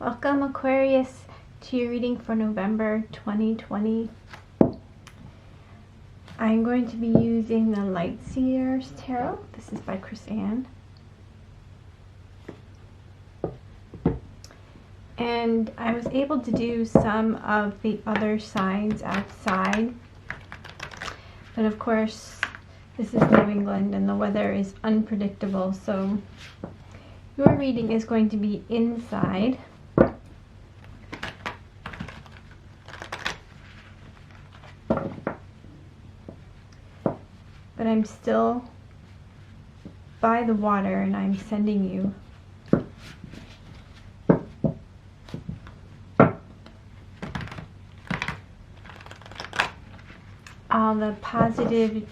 Welcome, Aquarius, to your reading for November 2020. I'm going to be using the Lightseers Tarot. This is by Chris Ann. And I was able to do some of the other signs outside. But of course, this is New England and the weather is unpredictable. So your reading is going to be inside. But I'm still by the water and I'm sending you all the positive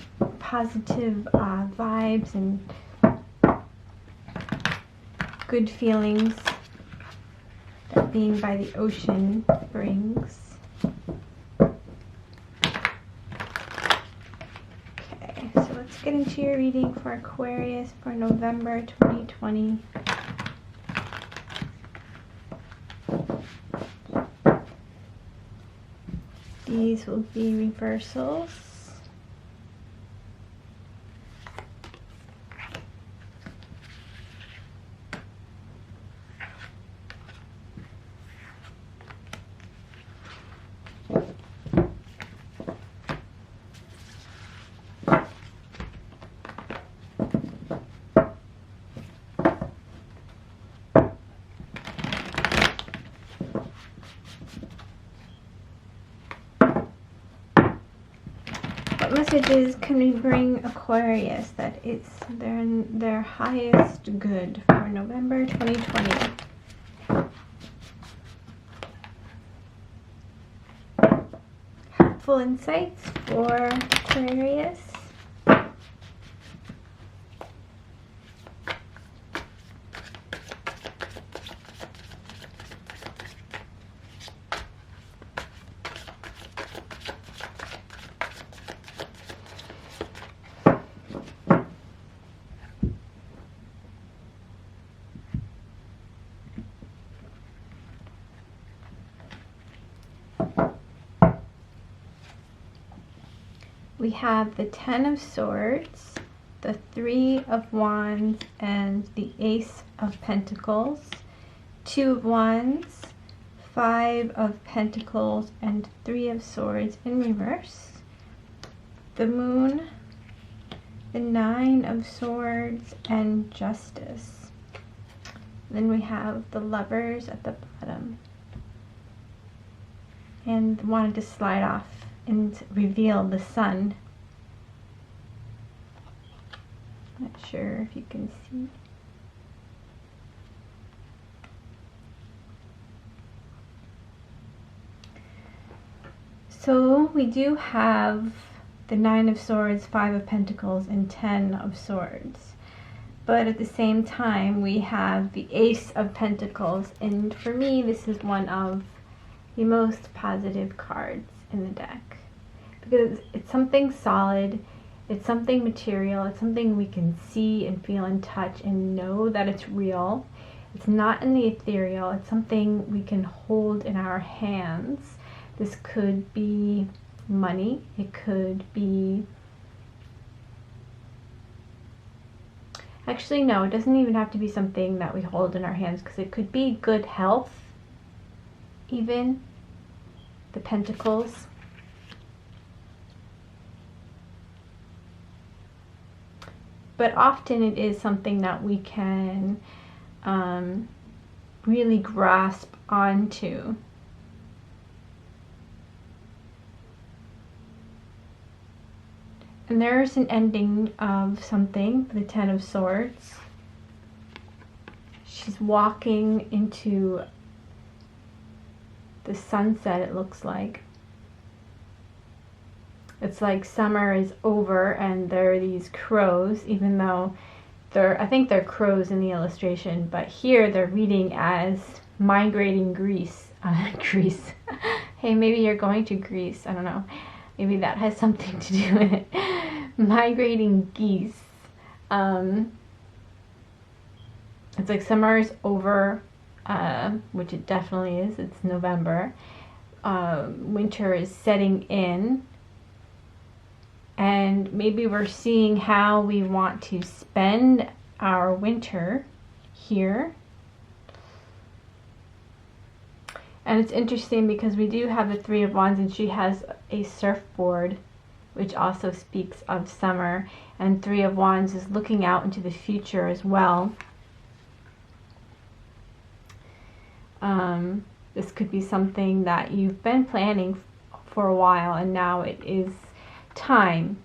vibes and good feelings that being by the ocean brings. Let's get into your reading for Aquarius for November 2020. These will be reversals. What messages can we bring Aquarius that it's their highest good for November 2020? Helpful insights for Aquarius. We have the Ten of Swords, the Three of Wands, and the Ace of Pentacles, Two of Wands, Five of Pentacles, and Three of Swords in reverse. The Moon, the Nine of Swords, and Justice. Then we have the Lovers at the bottom. And wanted to slide off and reveal the Sun. Not sure if you can see. So we do have the Nine of Swords, Five of Pentacles, and Ten of Swords. But at the same time, we have the Ace of Pentacles. And for me, this is one of the most positive cards in the deck. Because it's something solid, it's something material, it's something we can see and feel and touch and know that it's real. It's not in the ethereal, it's something we can hold in our hands. This could be money, it could be... Actually, no, it doesn't even have to be something that we hold in our hands, because it could be good health, even the Pentacles. But often it is something that we can really grasp onto. And there's an ending of something, the Ten of Swords. She's walking into the sunset, it looks like. It's like summer is over and there are these crows, even though I think they're crows in the illustration, but here they're reading as migrating Greece. Hey, maybe you're going to Greece, I don't know. Maybe that has something to do with it. Migrating geese. It's like summer is over which it definitely is. It's November. Winter is setting in, and maybe we're seeing how we want to spend our winter here. And it's interesting because we do have the Three of Wands, and she has a surfboard, which also speaks of summer, and Three of Wands is looking out into the future as well. This could be something that you've been planning for a while, and now it is time.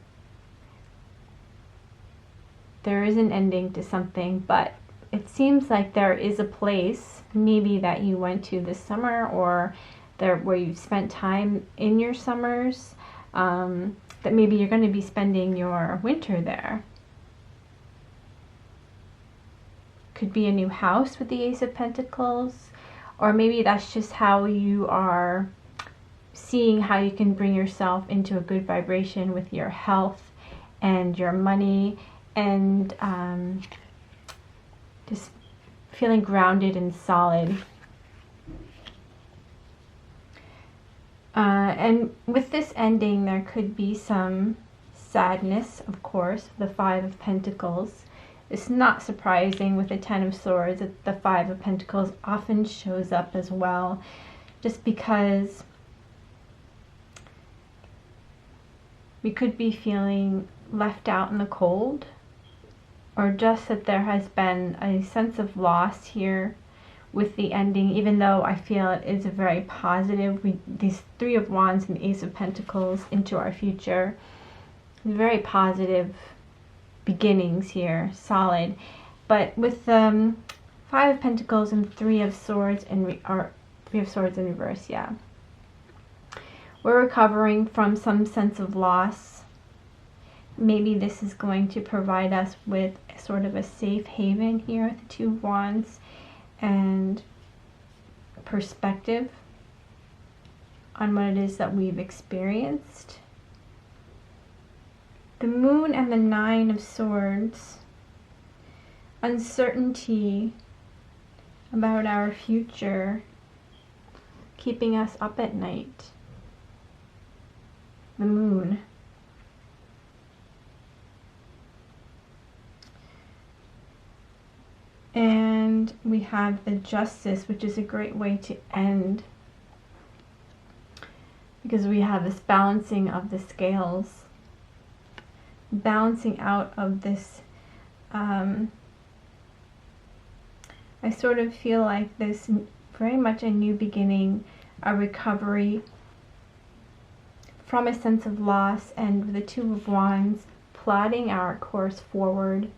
There is an ending to something, but it seems like there is a place maybe that you went to this summer, or there where you spent time in your summers, that maybe you're going to be spending your winter there. Could be a new house with the Ace of Pentacles, or maybe that's just how you are seeing how you can bring yourself into a good vibration with your health and your money, and just feeling grounded and solid. And with this ending, there could be some sadness, of course. The Five of Pentacles. It's not surprising with the Ten of Swords that the Five of Pentacles often shows up as well, just because we could be feeling left out in the cold, or just that there has been a sense of loss here with the ending, even though I feel it is a very positive. These Three of Wands and the Ace of Pentacles into our future, very positive beginnings here, solid. But with Five of Pentacles and Three of Swords in reverse, yeah, we're recovering from some sense of loss. Maybe this is going to provide us with sort of a safe haven here with the Two of Wands, and perspective on what it is that we've experienced. The Moon and the Nine of Swords, uncertainty about our future, keeping us up at night. The Moon. And we have the Justice, which is a great way to end, because we have this balancing of the scales, balancing out of this. I sort of feel like this very much a new beginning, a recovery from a sense of loss, and with the Two of Wands, plotting our course forward,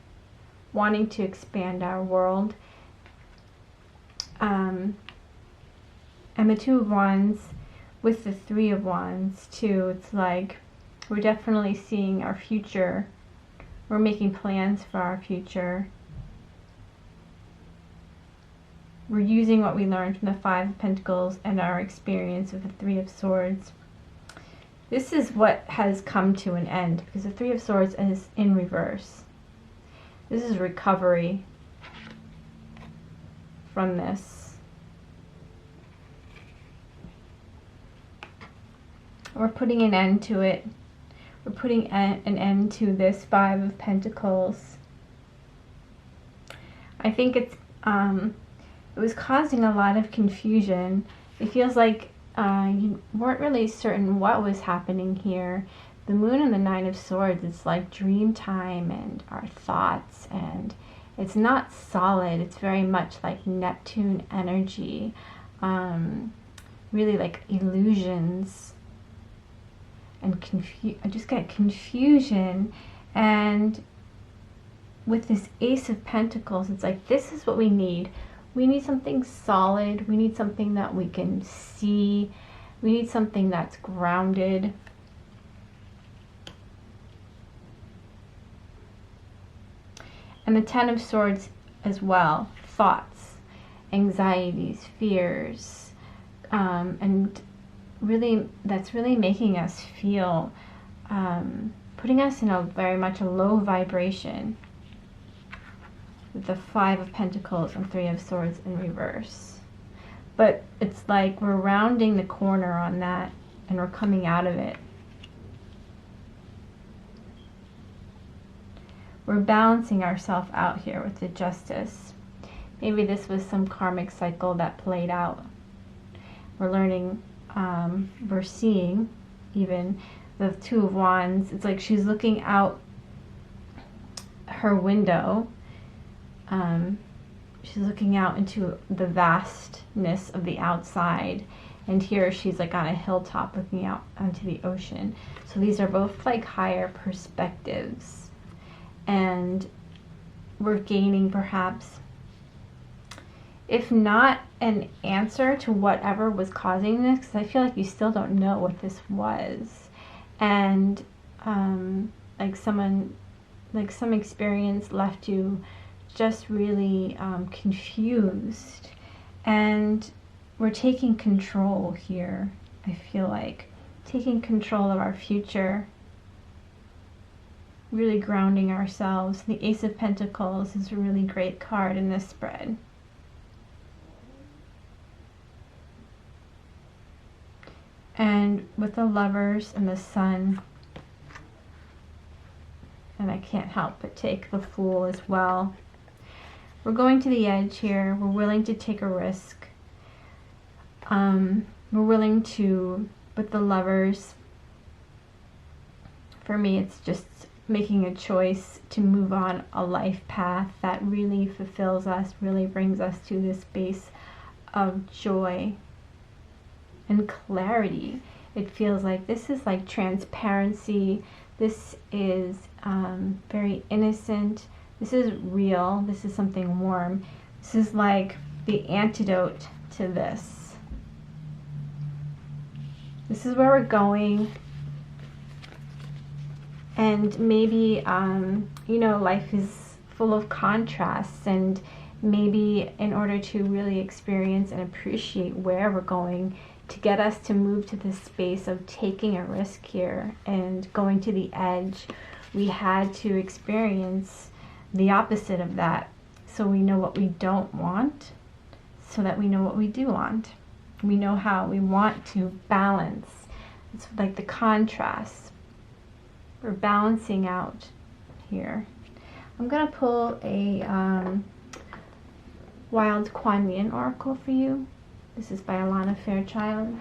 wanting to expand our world. And the Two of Wands with the Three of Wands too, it's like we're definitely seeing our future. We're making plans for our future. We're using what we learned from the Five of Pentacles and our experience with the Three of Swords. This is what has come to an end, because the Three of Swords is in reverse. This is recovery from this. We're putting an end to it. We're putting an end to this Five of Pentacles. I think it was causing a lot of confusion. It feels like you weren't really certain what was happening here. The Moon and the Nine of Swords, it's like dream time and our thoughts, and it's not solid. It's very much like Neptune energy, really like illusions, and I just get confusion. And with this Ace of Pentacles, it's like this is what we need. We need something solid. We need something that we can see. We need something that's grounded. And the Ten of Swords as well, thoughts, anxieties, fears, and really, that's really making us feel, putting us in a very much a low vibration. with the Five of Pentacles and Three of Swords in reverse. But it's like we're rounding the corner on that and we're coming out of it. We're balancing ourselves out here with the Justice. Maybe this was some karmic cycle that played out. We're learning, we're seeing even the Two of Wands. It's like she's looking out her window. She's looking out into the vastness of the outside. And here she's like on a hilltop looking out onto the ocean. So these are both like higher perspectives. And we're gaining perhaps, if not an answer to whatever was causing this, because I feel like you still don't know what this was. And like some experience left you just really confused. And we're taking control here, I feel like. Taking control of our future. Really grounding ourselves. The Ace of Pentacles is a really great card in this spread. And with the Lovers and the Sun, and I can't help but take the Fool as well. We're going to the edge here. We're willing to take a risk. We're willing to, with the Lovers, for me it's just making a choice to move on a life path that really fulfills us, really brings us to this space of joy and clarity. It feels like this is like transparency. This is very innocent. This is real. This is something warm. This is like the antidote to this. This is where we're going. And maybe, you know, life is full of contrasts, and maybe in order to really experience and appreciate where we're going, to get us to move to this space of taking a risk here and going to the edge, we had to experience the opposite of that. So we know what we don't want, so that we know what we do want. We know how we want to balance. It's like the contrast. We're balancing out here. I'm going to pull a Wild Kuan Yin Oracle for you. This is by Alana Fairchild.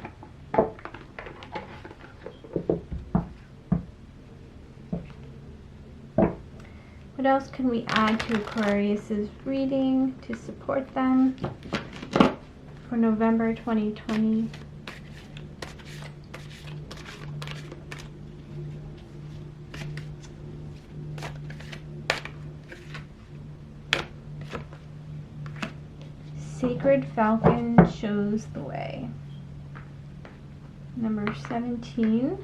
What else can we add to Aquarius's reading to support them for November 2020? Sacred Falcon shows the way. Number 17.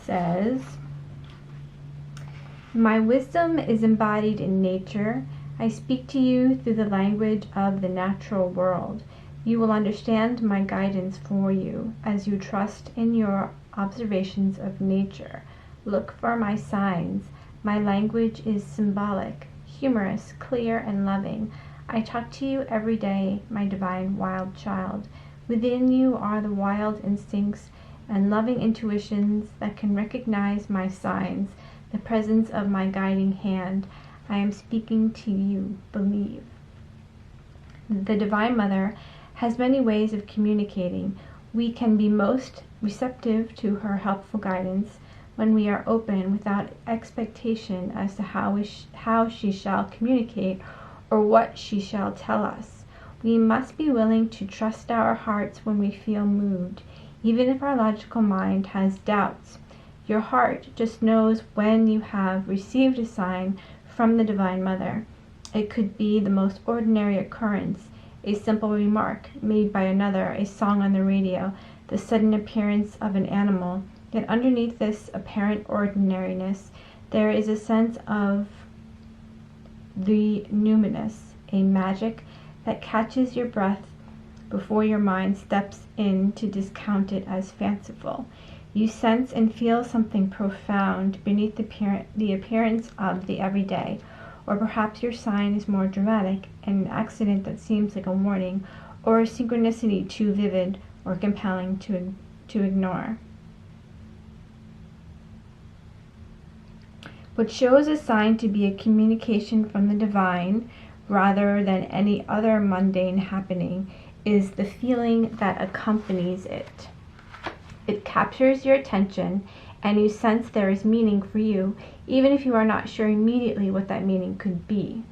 Says, my wisdom is embodied in nature. I speak to you through the language of the natural world. You will understand my guidance for you as you trust in your observations of nature. Look for my signs. My language is symbolic, humorous, clear, and loving. I talk to you every day, my divine wild child. Within you are the wild instincts and loving intuitions that can recognize my signs, the presence of my guiding hand. I am speaking to you. Believe. The Divine Mother has many ways of communicating. We can be most receptive to her helpful guidance when we are open without expectation as to how she shall communicate or what she shall tell us. We must be willing to trust our hearts when we feel moved, even if our logical mind has doubts. Your heart just knows when you have received a sign from the Divine Mother. It could be the most ordinary occurrence, a simple remark made by another, a song on the radio, the sudden appearance of an animal. Yet underneath this apparent ordinariness, there is a sense of the numinous, a magic that catches your breath before your mind steps in to discount it as fanciful. You sense and feel something profound beneath the appearance of the everyday, or perhaps your sign is more dramatic, an accident that seems like a warning, or a synchronicity too vivid or compelling to ignore. What shows a sign to be a communication from the divine rather than any other mundane happening is the feeling that accompanies it. It captures your attention, and you sense there is meaning for you, even if you are not sure immediately what that meaning could be.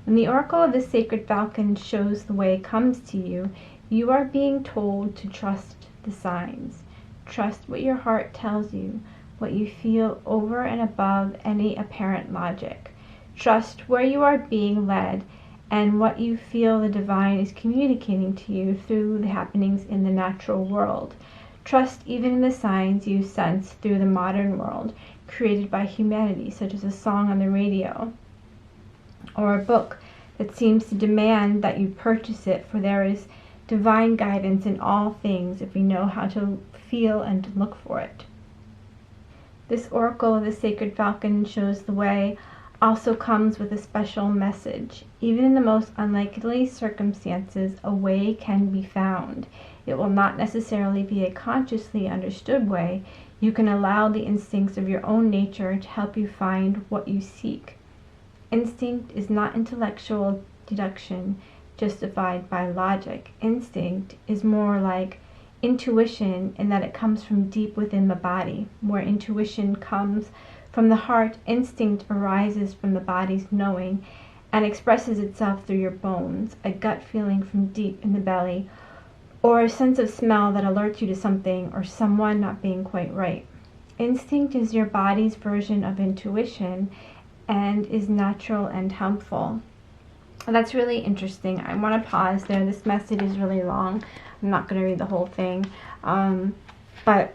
When the oracle of the sacred falcon shows the way comes to you, you are being told to trust the signs. Trust what your heart tells you, what you feel over and above any apparent logic. Trust where you are being led and what you feel the divine is communicating to you through the happenings in the natural world. Trust even in the signs you sense through the modern world, created by humanity, such as a song on the radio or a book that seems to demand that you purchase it, for there is divine guidance in all things if we know how to feel and to look for it. This oracle of the sacred falcon shows the way also comes with a special message. Even in the most unlikely circumstances, a way can be found. It will not necessarily be a consciously understood way. You can allow the instincts of your own nature to help you find what you seek. Instinct is not intellectual deduction justified by logic. Instinct is more like intuition in that it comes from deep within the body. Where intuition comes from the heart, instinct arises from the body's knowing and expresses itself through your bones, a gut feeling from deep in the belly, or a sense of smell that alerts you to something or someone not being quite right. Instinct is your body's version of intuition and is natural and helpful. That's really interesting. I want to pause there. This message is really long. I'm not going to read the whole thing. But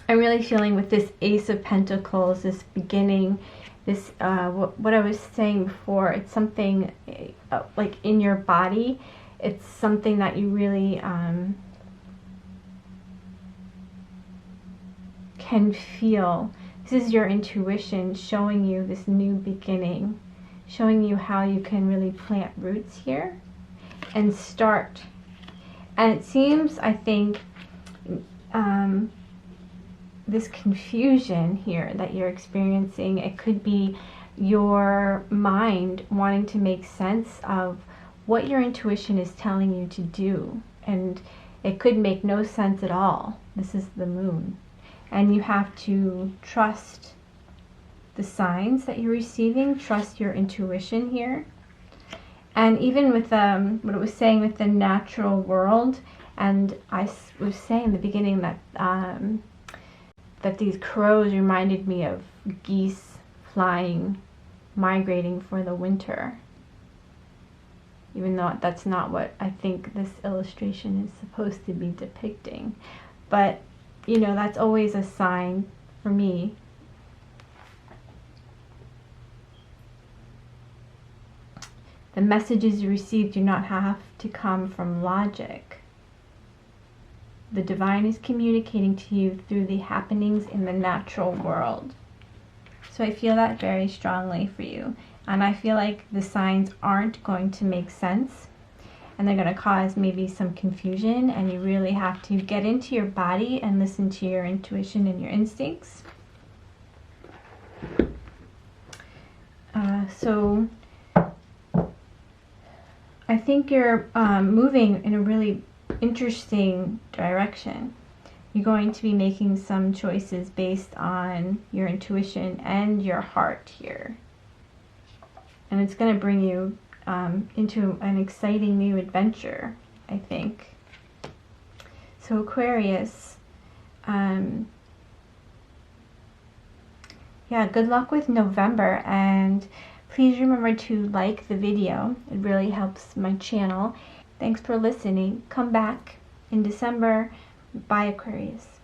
I'm really feeling with this Ace of Pentacles, this beginning, this, what I was saying before, it's something like in your body. It's something that you really can feel. This is your intuition showing you this new beginning, showing you how you can really plant roots here and start. And it seems, I think, this confusion here that you're experiencing, it could be your mind wanting to make sense of what your intuition is telling you to do, and it could make no sense at all. This is the moon, and you have to trust the signs that you're receiving, trust your intuition here. And even with what it was saying with the natural world, and I was saying in the beginning that that these crows reminded me of geese flying, migrating for the winter, even though that's not what I think this illustration is supposed to be depicting. But you know, that's always a sign for me the messages you receive do not have to come from logic. The divine is communicating to you through the happenings in the natural world. So I feel that very strongly for you. And I feel like the signs aren't going to make sense, and they're going to cause maybe some confusion, and you really have to get into your body and listen to your intuition and your instincts. So I think you're moving in a really interesting direction. You're going to be making some choices based on your intuition and your heart here. And it's going to bring you into an exciting new adventure, I think. So Aquarius, yeah, good luck with November, and please remember to like the video. It really helps my channel. Thanks for listening. Come back in December. Bye, Aquarius.